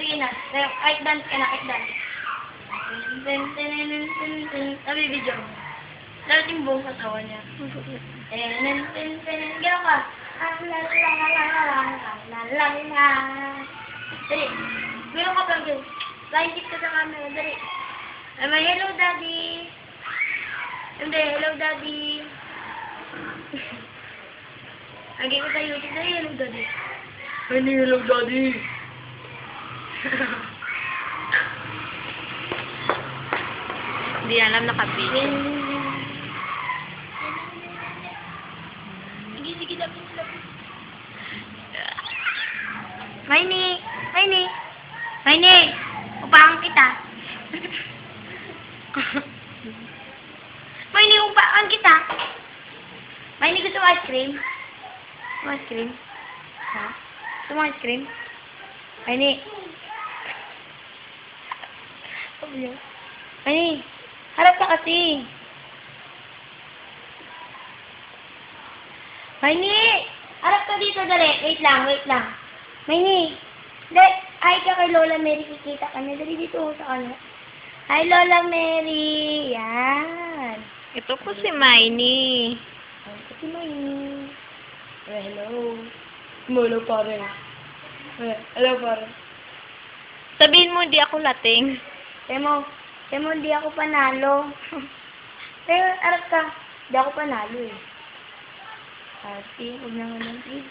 sige na. Kahit dance ka na, kahit dance. Nabibidyo mo. Dapat yung buong katawan niya. Gano'n ka. Dali. Gano'n ka lang dyan. Line tip ka sa camera. Dali. May hello, daddy. Hindi, hello, daddy. Lagi ko sa YouTube. Dali, hello, daddy. Hindi, hello, daddy. Hindi alam nakabidyo. Sige, lapit. Maini! Upahan kita. Maini, upahan kita. Maini, gusto mo ice cream? Ice cream? Ha? Gusto mo ice cream? Maini. Maini, harap ka kasi. Maini! Harap ka dito, dali. Wait lang. Maini! Dali, hi ka kay Lola Mary. Kikita ka niya. Dali dito sa kanya. Hi, Lola Mary. Yan. Ito po si Miney. Ito si Maini. Hello. Hello, pare. Hello, pare. Sabihin mo, hindi ako lating. Temo, hindi ako panalo. Pero, harap ka. Hindi ako panalo eh. Ate, huwag naman ng please.